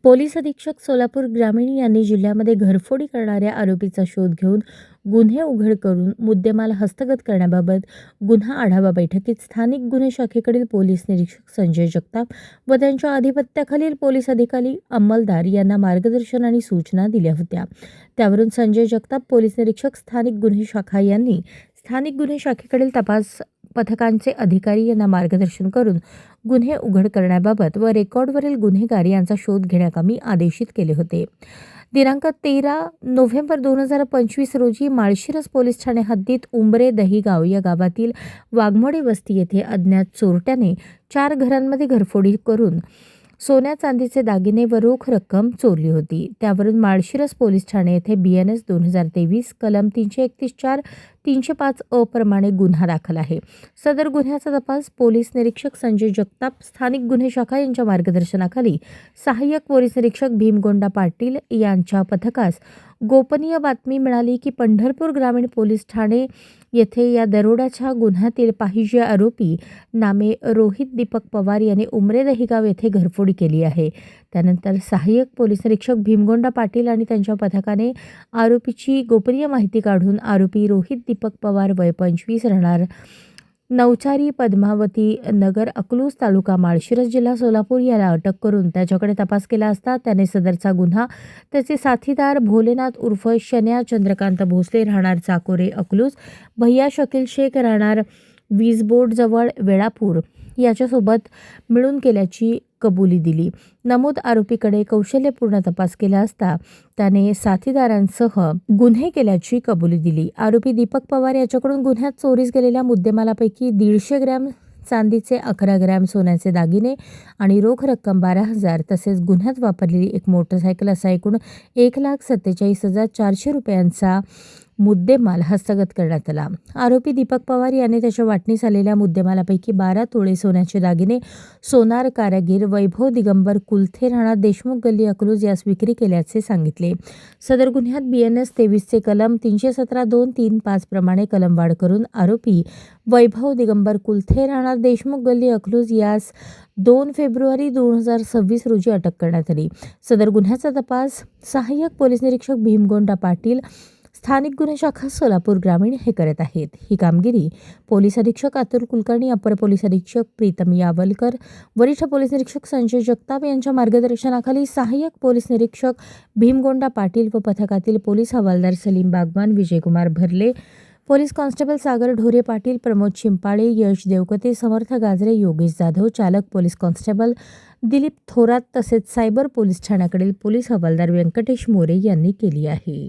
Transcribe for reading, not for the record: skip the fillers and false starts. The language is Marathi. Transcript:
पोलीस अधीक्षक सोलापूर ग्रामीण यांनी जिल्ह्यामध्ये घरफोडी करणाऱ्या आरोपीचा शोध घेऊन गुन्हे उघड करून मुद्देमाल हस्तगत करण्याबाबत गुन्हा आढावा बैठकीत स्थानिक गुन्हे शाखेकडील पोलीस निरीक्षक संजय जगताप व त्यांच्या अधिपत्याखालील पोलीस अधिकारी अंमलदार यांना मार्गदर्शन आणि सूचना दिल्या होत्या। त्यावरून संजय जगताप पोलीस निरीक्षक स्थानिक गुन्हे शाखा यांनी स्थानिक गुन्हे शाखेकडील तपास पथकांचे अधिकारी यांना मार्गदर्शन करून गुन्हे उघड करण्याबाबत व रेकॉर्डवरील गुन्हेगार यांचा शोध घेण्याकामी आदेशित केले होते। दिनांक 13 नोव्हेंबर 2025 रोजी माळशिरस पोलीस ठाणे हद्दीत उंबरे दहिगाव या गावातील वाघमोडे वस्ती येथे अज्ञात चोरट्याने 4 घरांमध्ये घरफोडी करून सोन्या चांदीचे दागिने व रोख रक्कम चोरली होती। त्यावरून माळशिरस पोलीस ठाणे येथे BNS 2023 कलम 331(4) 305 अ प्रमाणे गुन्हा दाखल आहे। सदर गुन्ह्याचा तपास पोलीस निरीक्षक संजय जगताप स्थानिक गुन्हे शाखा यांच्या मार्गदर्शनाखाली सहाय्यक पोलीस निरीक्षक भीमगोंडा पाटील यांच्या पथकास गोपनीय बातमी मिळाली की पंढरपूर ग्रामीण पोलीस ठाणे येथे या दरोड्याच्या गुन्ह्यातील पाहिजे आरोपी नामे रोहित दीपक पवार यांनी उमरे दहिगाव येथे घरफोडी केली आहे। त्यानंतर सहाय्यक पोलीस निरीक्षक भीमगोंडा पाटील आणि त्यांच्या पथकाने आरोपीची गोपनीय माहिती काढून आरोपी रोहित दीपक पवार वय 25 राहणार नवचारी पद्मावती नगर अकलूज तालुका माळशिरस जिल्हा सोलापूर याला अटक करून त्याच्याकडे तपास केला असता त्याने सदरचा गुन्हा त्याचे साथीदार भोलेनाथ उर्फ शन्या चंद्रकांत भोसले राहणार चाकोरे अकलूज, भैया शकील शेख राहणार वीजबोर्ड जवळ वेळापूर याच्यासोबत मिळून केल्याची कबुली दिली। नमूद आरोपीकडे कौशल्यपूर्ण तपास केला असता त्याने साथीदारांसह गुन्हे केल्याची कबुली दिली। आरोपी दीपक पवार याच्याकडून गुन्ह्यात चोरीस गेलेल्या मुद्देमालापैकी 150 ग्रॅम चांदीचे 11 ग्रॅम सोन्याचे दागिने आणि रोख रक्कम 12,000 तसेच गुन्ह्यात वापरलेली एक मोटरसायकल असा एकूण 1,47,400 रुपयांचा मुद्देमाल हस्तगत करण्यात आला। आरोपी दीपक पवार याने त्याच्या वाटणीस आलेल्या मुद्देमालापैकी 12 तोळे सोन्याचे दागिने सोनार कारागीर वैभव दिगंबर कुलथे राहणार देशमुख गल्ली अकलूज यास विक्री केल्याचे सांगितले। सदर गुन्ह्यात BNS 23 कलम 317(2)(3)(5) प्रमाणे कलमवाढ करून आरोपी वैभव दिगंबर कुलथे राहणार देशमुख गल्ली अकलूज यास 2 फेब्रुवारी 2026 रोजी अटक करण्यात आली। सदर गुन्ह्याचा तपास सहाय्यक पोलीस निरीक्षक भीमगोंडा पाटील स्थानिक गुन्हे शाखा सोलापूर ग्रामीण हे करत आहेत। ही कामगिरी पोलीस अधीक्षक अतुल कुलकर्णी, अपर पोलीस अधीक्षक प्रीतम यावलकर, वरिष्ठ पोलीस निरीक्षक संजय जगताप यांच्या मार्गदर्शनाखाली सहाय्यक पोलीस निरीक्षक भीमगोंडा पाटील व पथकातील पोलीस हवालदार सलीम बागवान, विजयकुमार भरले, पोलीस कॉन्स्टेबल सागर ढोरे पाटील, प्रमोद शिंपाळे, यश देवकते, समर्थ गाजरे, योगेश जाधव, चालक पोलीस कॉन्स्टेबल दिलीप थोरात तसेच सायबर पोलीस ठाण्याकडील पोलीस हवालदार व्यंकटेश मोरे यांनी केली आहे।